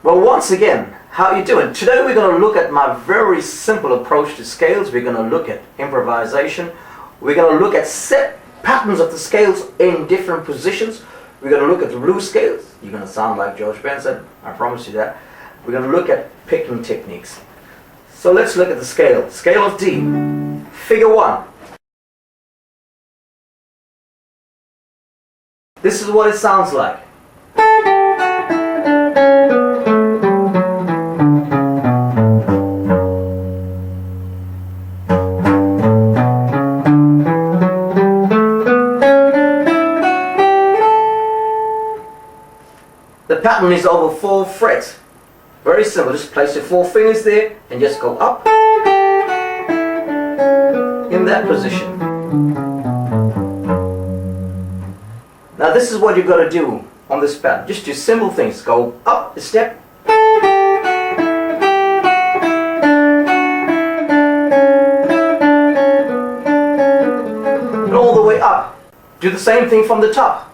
Well, once again, how you doing? Today we're going to look at my very simple approach to scales. We're going to look at improvisation. We're going to look at set patterns of the scales in different positions. We're going to look at the blues scales. You're going to sound like George Benson, I promise you that. We're going to look at picking techniques. So let's look at the scale. Scale of D. Figure 1. This is what it sounds like. The pattern is over 4 frets. Very simple. Just place your 4 fingers there and just go up in that position. Now this is what you've got to do on this pattern. Just do simple things. Go up a step. And all the way up. Do the same thing from the top.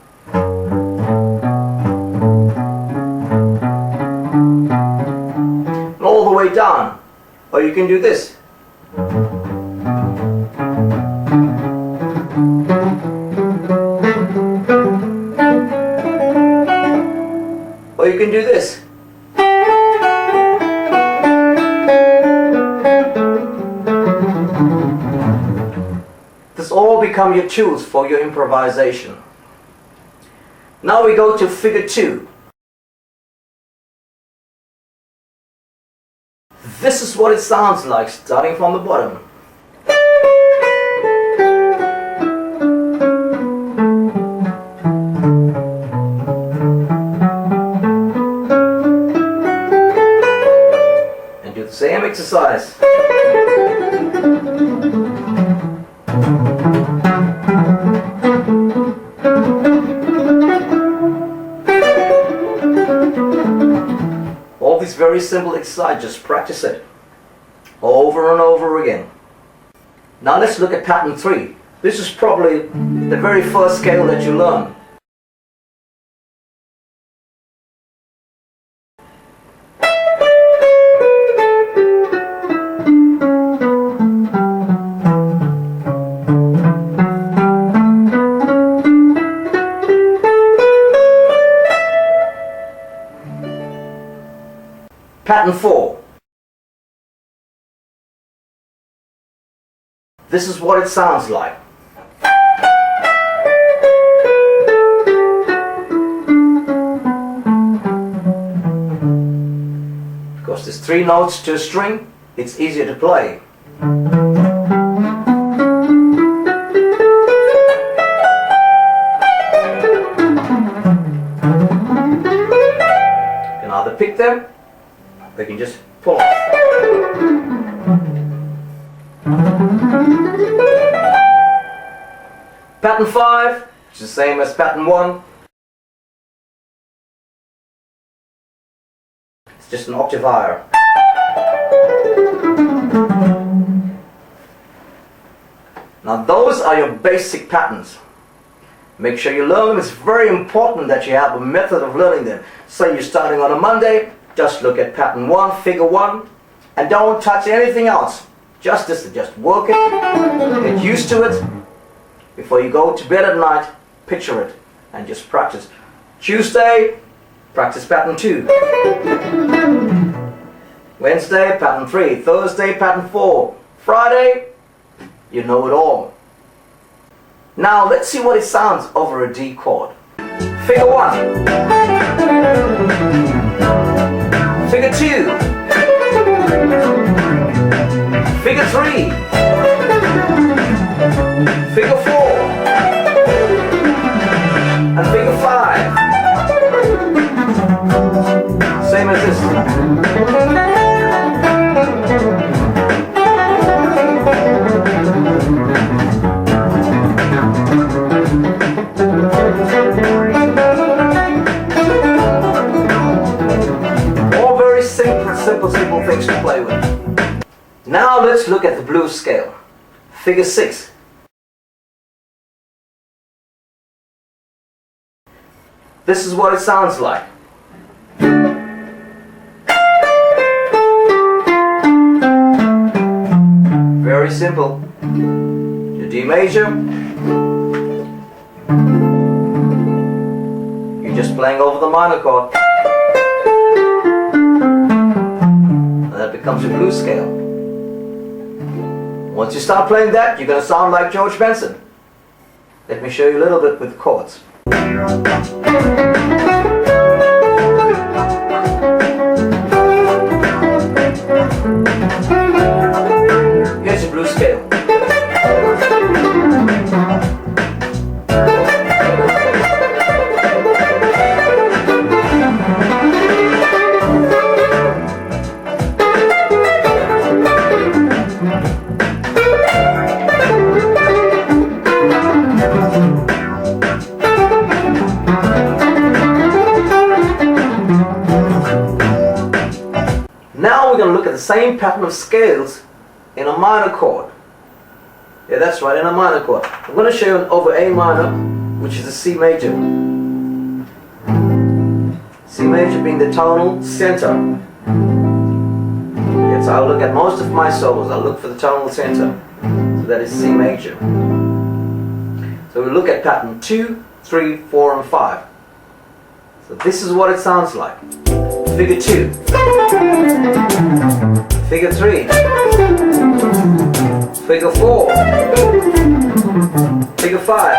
All the way down, or you can do this. Or you can do this. This all become your tools for your improvisation. Now we go to figure 2. This is what it sounds like, starting from the bottom. And do the same exercise. All these very simple exercises, just practice it over and over again. Now let's look at pattern 3. This is probably the very first scale that you learn. Pattern 4. This is what it sounds like. Because there's 3 notes to a string, it's easier to play. You can either pick them, they can just pull off. Pattern 5, which is the same as pattern 1. It's just an octave higher. Now those are your basic patterns. Make sure you learn them. It's very important that you have a method of learning them. Say you're starting on a Monday, just look at pattern 1, figure 1, and don't touch anything else. Just work it, get used to it. Before you go to bed at night, picture it and just practice. Tuesday, practice pattern 2. Wednesday, pattern 3. Thursday, pattern 4. Friday, you know it all. Now let's see what it sounds over a D chord. Figure 1. Figure 2. Figure 3. Figure 4. And figure 5. Same as this. All very simple things to play with. Now let's look at the blues scale. Figure 6. This is what it sounds like. simple. Your D major, you're just playing over the minor chord. And that becomes a blues scale. Once you start playing that, you're going to sound like George Benson. Let me show you a little bit with the chords. Here's your blues scale. Now we're going to look at the same pattern of scales in a minor chord. Yeah, that's right, in a minor chord. I'm going to show you an over A minor, which is a C major. C major being the tonal center. Yes, I'll look at most of my solos. I'll look for the tonal center. So that is C major. So we look at pattern 2, 3, 4, and 5. So this is what it sounds like. Figure 2. Figure 3. Figure 4. Figure 5.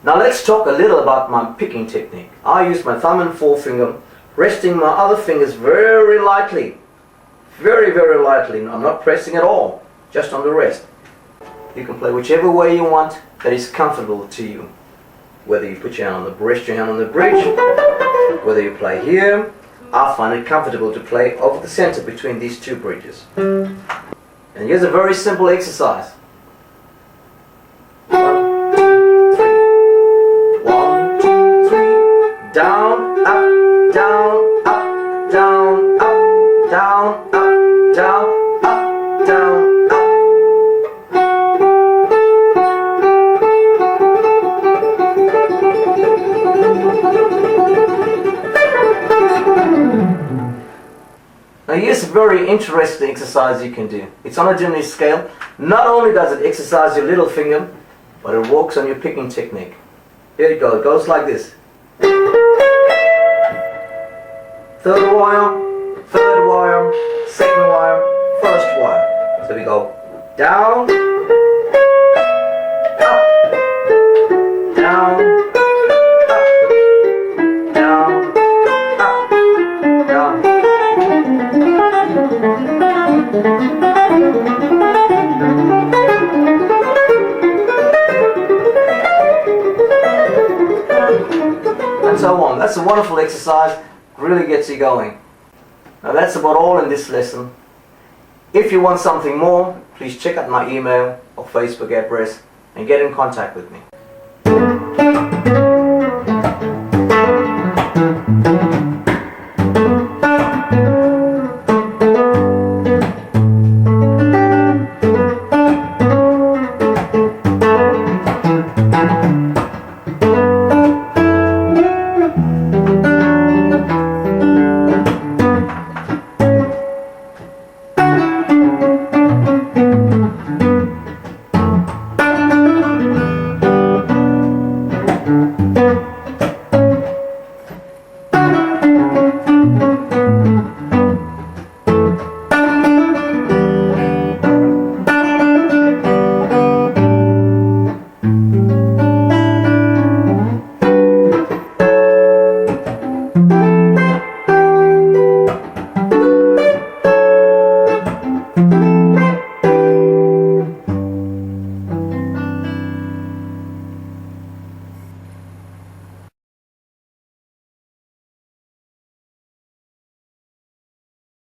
Now let's talk a little about my picking technique. I use my thumb and forefinger, resting my other fingers very lightly. Very, very lightly. I'm not pressing at all, just on the rest. You can play whichever way you want that is comfortable to you. Whether you put your hand on the rest your hand on the bridge, whether you play here, I find it comfortable to play over the center between these two bridges. And here's a very simple exercise. 1, 2, 3. Down, up, down, up, down, up, down, up, down, up, down, up. Now here's a very interesting exercise you can do. It's on a diminished scale. Not only does it exercise your little finger, but it works on your picking technique. Here you go, it goes like this. Third wire, third wire, second wire, first wire. So we go down, up, down, up, down, up, down. And so on. That's a wonderful exercise, really gets you going. Now that's about all in this lesson. If you want something more, please check out my email or Facebook address and get in contact with me.